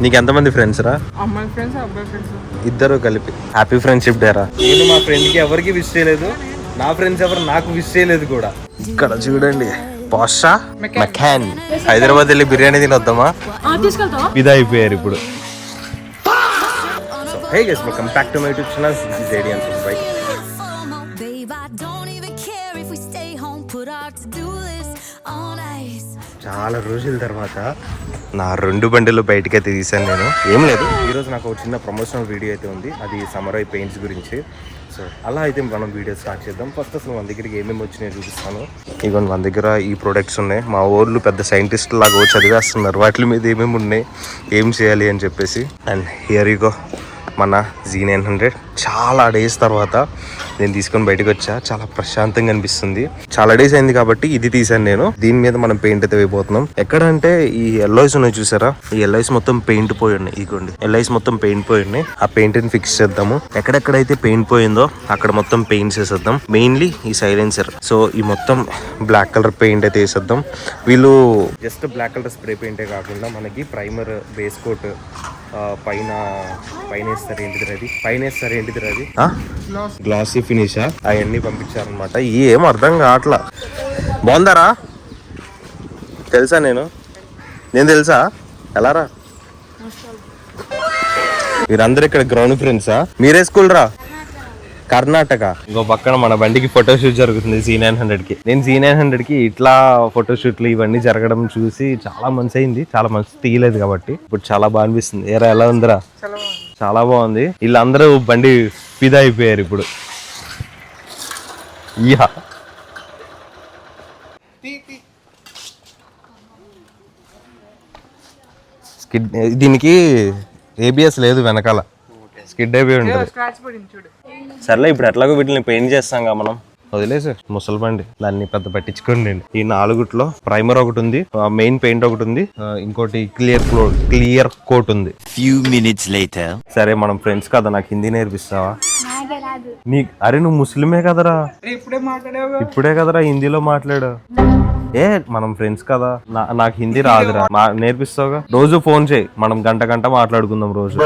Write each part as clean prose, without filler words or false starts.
నీకు ఎంతమంది ఫ్రెండ్స్ రా? అమ్మాయి ఫ్రెండ్స్, అబ్బాయి ఫ్రెండ్స్ ఇద్దరు కలిపి. హ్యాపీ ఫ్రెండ్షిప్ డే రా. నేను మా ఫ్రెండ్ కి ఎవరికి విష్ చేయలేదు, నా ఫ్రెండ్స్ ఎవరు నాకు విష్ చేయలేదు కూడా. ఇక్కడ చూడండి పాషా మెకాన్. హైదరాబాద్ వెళ్ళి బిర్యానీ తినొద్దామా? ఇదే అయిపోయారు ఇప్పుడు. Hey guys, welcome back to my YouTube channel. This is Eddie and Subscribe. చాలా రోజుల తర్వాత నా 2 బండిలు బయటకైతే తీసాను నేను. ఏం లేదు, ఈరోజు నాకు ఒక చిన్న ప్రమోషనల్ వీడియో అయితే ఉంది, అది సమరై పెయింట్స్ గురించి. సో అలా అయితే మనం వీడియో స్టార్ట్ చేద్దాం. ఫస్ట్ అసలు మన దగ్గరికి ఏమేమి వచ్చినాయో చూపిస్తాను. ఇక మన దగ్గర ఈ ప్రొడక్ట్స్ ఉన్నాయి. మా ఊర్లు పెద్ద సైంటిస్ట్ లాగా చదివేస్తున్నారు వాటి మీద ఏమేమి ఉన్నాయి, ఏం చేయాలి అని చెప్పేసి. అండ్ హియర్ యు గో మన Z900. చాలా డేస్ తర్వాత నేను తీసుకొని బయటకు వచ్చా. చాలా ప్రశాంతంగా అనిపిస్తుంది. చాలా డేస్ అయింది కాబట్టి ఇది తీసాను నేను. దీని మీద మనం పెయింట్ అయితే వేయబోతున్నాం. ఎక్కడ అంటే ఈ ఎల్ఐస్ ఉన్నాయి చూసారా, ఈ ఎల్ఐస్ మొత్తం పెయింట్ పోయి ఉన్నాయి. ఇగోండి ఎల్ఐస్ మొత్తం పెయింట్ పోయి ఉన్నాయి. ఆ పెయింట్ ని ఫిక్స్ చేద్దాము. ఎక్కడెక్కడైతే పెయింట్ పోయిందో అక్కడ మొత్తం పెయింట్స్ వేసేద్దాం. మెయిన్లీ ఈ సైలెన్సర్. సో ఈ మొత్తం బ్లాక్ కలర్ పెయింట్ అయితే వేసేద్దాం. వీళ్ళు జస్ట్ బ్లాక్ కలర్ స్ప్రే పెయింటే కాకుండా మనకి ప్రైమర్, బేస్ కోట్, పైన వేస్తారు ఏంటిది అది గ్లాసీ ఫినిషా అవన్నీ పంపించారనమాట. ఏం అర్థం కావట్లా. బాగుందారా? తెలుసా నేను తెలుసా ఎలారా? మీరందరూ ఇక్కడ గ్రౌండ్ ఫ్రెండ్సా? మీరే స్కూల్ రా? కర్ణాటక. ఇంకో పక్కన మన బండికి ఫోటోషూట్ జరుగుతుంది Z900 కి. నేను Z900 కి ఇట్లా ఫోటోషూట్లు ఇవన్నీ జరగడం చూసి చాలా మంచి అయింది. చాలా మంచి తీయలేదు కాబట్టి ఇప్పుడు చాలా బాగా అనిపిస్తుంది. ఎలా ఉందిరా? చాలా బాగుంది. వీళ్ళందరూ బండి ఫిదా అయిపోయారు ఇప్పుడు. యా స్కిడ్, దీనికి ABS లేదు, వెనకాల స్కిడ్ అయిపోయి ఉంటుంది. సర్లే ఇప్పుడు ఎట్లాగో వీటిని పెయింట్ చేస్తాం మనం, వదిలేసి ముసలి బండి దాన్ని పెద్ద పట్టించుకోండి. ఈ 4గుట్లో ప్రైమర్ ఒకటి ఉంది, మెయిన్ పెయింట్ ఒకటి ఉంది, ఇంకోటి క్లియర్ కోట్ ఉంది. Few minutes later. సరే మనం ఫ్రెండ్స్ కదా, నాకు హిందీ నేర్పిస్తావా? అరే నువ్వు ముస్లిమే కదరా? ఇప్పుడే కదరా హిందీలో మాట్లాడు. మనం ఫ్రెండ్స్ కదా, నాకు హిందీ రాదురా, నేర్పిస్తావుగా. రోజు ఫోన్ చేయి, మనం గంట మాట్లాడుకుందాం రోజు.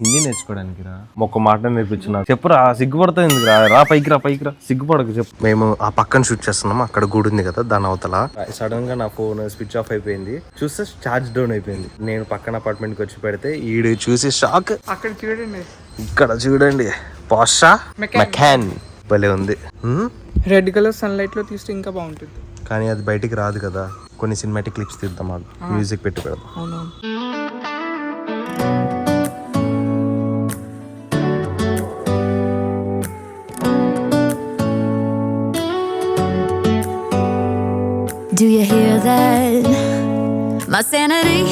హిందీ నేర్చుకోవడానికి రా, ఒక్క మాట నేర్పించిన చెప్పురా. సిగ్గుపడుతుంది రా, పైకి రా. సిగ్గుపడకు చెప్పు. మేము ఆ పక్కన షూట్ చేస్తున్నాం, అక్కడ గుడి ఉంది కదా దాని అవతల. సడన్ గా నా ఫోన్ స్విచ్ ఆఫ్ అయిపోయింది. చూస్తే ఛార్జ్ డౌన్ అయిపోయింది. నేను పక్కన అపార్ట్మెంట్ కి వచ్చి పెడితే ఈడు చూసి షాక్. అక్కడ చూడండి, ఇక్కడ చూడండి పాషా మెకాన్. భలే ఉంది. రెడ్ కలర్ సన్ లైట్ లో తీస్తే ఇంకా బాగుంటుంది, కానీ అది బయటికి రాదు కదా. కొన్ని సినిమాటిక్ క్లిప్స్ తీద్దాం, మ్యూజిక్ పెట్టి పెడదాం. Do you hear that? My sanity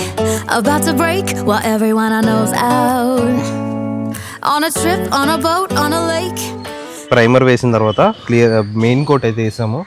about to break while everyone I know's out on a trip, on a boat, on a lake. Primer వేసిన తర్వాత మెయిన్ కోట్ అయితే వేసాము.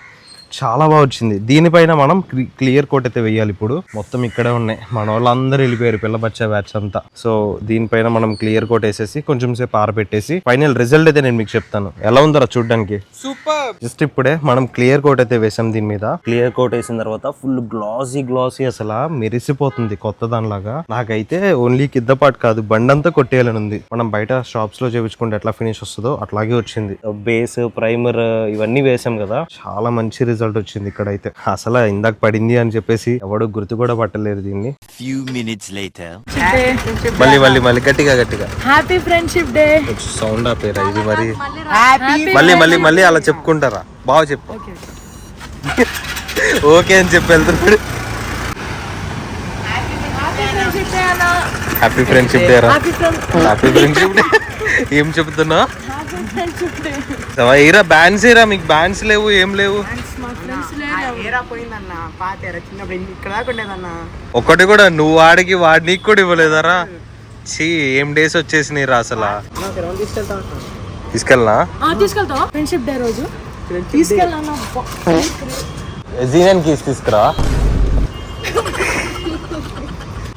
చాలా బాగా వచ్చింది. దీనిపైన మనం క్లియర్ కోట్ అయితే వేయాలి. ఇప్పుడు మొత్తం ఇక్కడే ఉన్నాయి, మన వాళ్ళందరూ వెళ్ళిపోయారు, పిల్ల బచ్చా బ్యాచ్ అంతా. సో దీనిపైన మనం క్లియర్ కోట్ వేసేసి కొంచెం సేపు ఆరబెట్టేసి ఫైనల్ రిజల్ట్ అయితే నేను మీకు చెప్తాను. ఎలా ఉందరా చూడడానికి? సూపర్. జస్ట్ ఇప్పుడే మనం క్లియర్ కోట్ అయితే వేసాం. దీని మీద క్లియర్ కోట్ వేసిన తర్వాత ఫుల్ గ్లాసీ అసలు మెరిసిపోతుంది కొత్త దానిలాగా. నాకైతే ఓన్లీ కిందపాటు కాదు, బండంతా కొట్టేయాలని ఉంది. మనం బయట షాప్స్ లో చేయించుకుంటే ఎట్లా ఫినిష్ వస్తుందో అట్లాగే వచ్చింది. బేస్, ప్రైమర్ ఇవన్నీ వేసాం కదా, చాలా మంచి రిజల్ట్ వచ్చింది. ఇక్కడైతే అసలు ఇందాక పడింది అని చెప్పేసి ఎవడు గుర్తు కూడా పట్టలేదు దీన్ని. Few minutes later. మళ్ళీ గట్టిగా హ్యాపీ ఫ్రెండ్షిప్ డే. సౌండ్ ఆపేరా ఇది మరి. మళ్ళీ అలా చెప్పుకుంటారా? బాగా చెప్పు. ఓకే అని చెప్పి వెళ్తున్నాడు. హ్యాపీ ఫ్రెండ్షిప్ డే రా. Happy friendship day. ఏం చెప్తున్నా? ఏరా బ్యాన్స్ ఏరా, మీకు బ్యాన్స్ లేవు, ఏం లేవు. ఒక్కటి కూడా నువ్వు వాడికి నీకు కూడా ఇవ్వలేదారా? చీ, ఏం డేస్ వచ్చేసినాయి రా అసలు. తీసుకెళ్ళనా? ఫ్రెండ్షిప్ డే రోజు జీనన్ కీస్ తీసుకురా.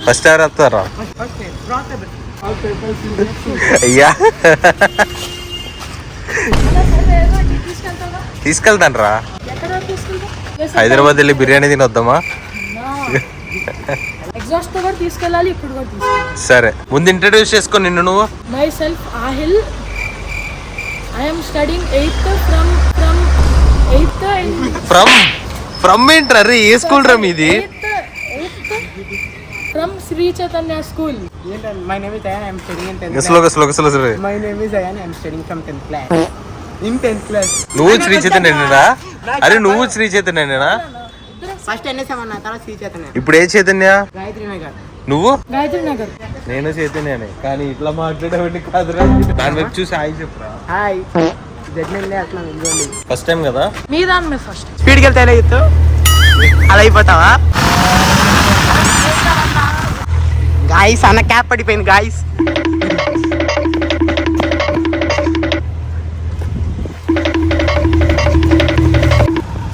ఫస్ట్ ఎవరు వస్తారా? అయ్యా తీసుకెళ్తాను రా. హైదరాబాద్ వెళ్ళి బిర్యానీ తినొద్దామా? ఎగ్జాస్ట్ తో కూడా తీసుకెళ్ళాలి, ఇప్పుడు కూడా తీసుకెళ్ళాలి. సరే ముందు ఇంట్రడ్యూస్ చేసుకో నిన్ను నువ్వు. Myself Ahil. I am studying 8th from 8th from ఏంట్రా రే, ఏ స్కూల్ రా మీది? 8th ఫ్రమ్ Sri Chaitanya school. My name is Ayan. I am studying in 10th slow. My name is Ayan. I am studying from 10th class. In 10th class. నువ్వు శ్రీ చైతన్యనా? అరే నువ్వు Shri చైతన్యనా? First NSM అన్న, తర్వాత శ్రీ చైతన్య. ఇప్పుడు ఏ చైతన్య? గాయత్రి నగర్. నువ్వు? గాయత్రి నగర్. నేను చైతన్యనే, కానీ ఇట్లా మాట్లాడేవాడిని కాదురా. దాని వైపు చూసి హాయ్ చెప్పురా. హాయ్. జడ్మెంట్ అట్లా నిల్చోండి. ఫస్ట్ టైం కదా? మీ దాని మీద ఫస్ట్ స్పీడ్కి వెళ్తే ఎలా చెప్తావు? అలా అయిపోతావా? గాయస్ అన్న క్యాప్ పడిపోయింది గాయస్.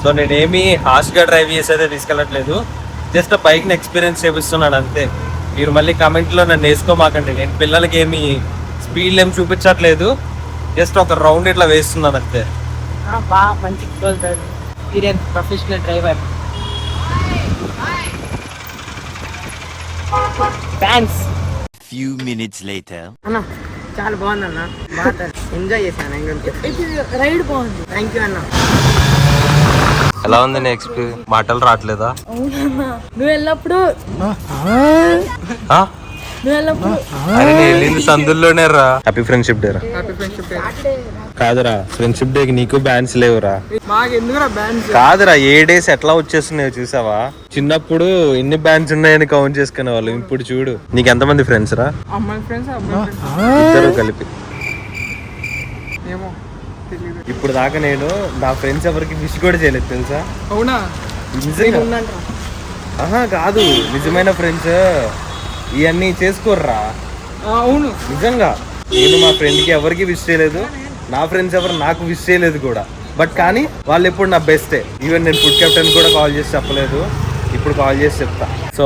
సో నేనేమి హార్ష్గా డ్రైవ్ చేసి అయితే తీసుకెళ్ళట్లేదు, జస్ట్ బైక్ని ఎక్స్పీరియన్స్ చేపిస్తున్నాను అంతే. మీరు మళ్ళీ కమెంట్లో నన్ను వేసుకోమాకండి, నేను పిల్లలకి ఏమి స్పీడ్ ఏమి చూపించట్లేదు, జస్ట్ ఒక రౌండ్ ఇట్లా వేస్తున్నాను అంతే. బాగా మంచి experience professional driver. Thanks. Few minutes later. అన్న చాలా బాగుంది అన్న, బాగా ఎంజాయ్ చేశాను. రైడ్ బాగుంది. థ్యాంక్ యూ అన్న. ఎలా ఉంది నీ ఎక్స్పీరియన్స్? మాటలు రావట్లేదా? అవునన్నా, నువ్వు వెళ్ళినప్పుడు ఆ? నువ్వు వెళ్ళినప్పుడు అరే నేను వెళ్ళింది సందుల్లోనే రా. హ్యాపీ ఫ్రెండ్షిప్ డే రా. Happy friendship day. కాదురా, ఫ్రెండ్షిప్ డేకి నీకు బ్యాన్స్ లేవురా. మాకు ఎందుకురా బ్యాండ్స్? కాదురా, ఏ డేస్ ఎట్లా వచ్చేస్తున్నాయో చూసావా? చిన్నప్పుడు ఎన్ని బ్యాండ్స్ ఉన్నాయని కౌంట్ చేసుకునే వాళ్ళు, ఇప్పుడు చూడు. నీకు ఎంతమంది ఫ్రెండ్స్ రా? అమ్మాయి ఫ్రెండ్స్, అబ్బాయి ఫ్రెండ్స్. ఇద్దరు కలిపి. ఏమో తెలియదు. ఇప్పుడు దాకా నేను నా ఫ్రెండ్స్ ఎవరికి విష్ కూడా చేయలేదు తెలుసా? అవునా? నిజంగా? ఉందంట. ఆహా కాదు, నిజమైన ఫ్రెండ్స్ ఇవన్నీ చేసుకోర్రా. అవును నిజంగా నేను మా ఫ్రెండ్కి ఎవరికి విష్ చేయలేదు, నా ఫ్రెండ్స్ ఎవరు నాకు విష్ చేయలేదు కూడా. బట్ కానీ వాళ్ళు ఎప్పుడు నా బెస్టే. ఈవెన్ నేను ఫుడ్ కెప్టెన్ కూడా కాల్ చేసి చెప్పలేదు, ఇప్పుడు కాల్ చేసి చెప్తా. సో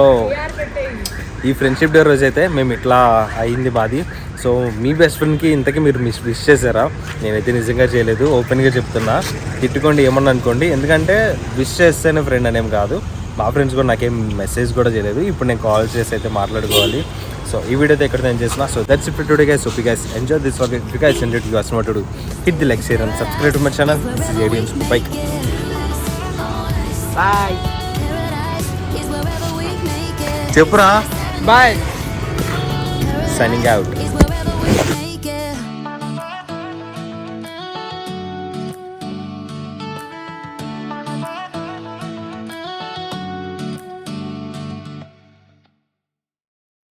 ఈ ఫ్రెండ్షిప్ డే రోజు అయితే మేము ఇట్లా అయింది మాది. సో మీ బెస్ట్ ఫ్రెండ్కి ఇంతకీ మీరు విష్ చేశారా? నేనైతే నిజంగా చేయలేదు, ఓపెన్గా చెప్తున్నా. తిట్టుకోండి ఏమన్నా అనుకోండి, ఎందుకంటే విష్ చేస్తేనే ఫ్రెండ్ అనేం కాదు. మా ఫ్రెండ్స్ కూడా నాకేం మెసేజ్ కూడా చేయలేదు. ఇప్పుడు నేను కాల్ చేసి అయితే మాట్లాడుకోవాలి. సో ఈ వీడియో అయితే ఎక్కడ నేను చేసిన. So that's it today guys. Hope you guys enjoy this vlog. If you guys enjoyed you also want to hit the like, share and subscribe to my channel. This is ADM School Bike. Bye. చెప్పురా. Bye. Signing out.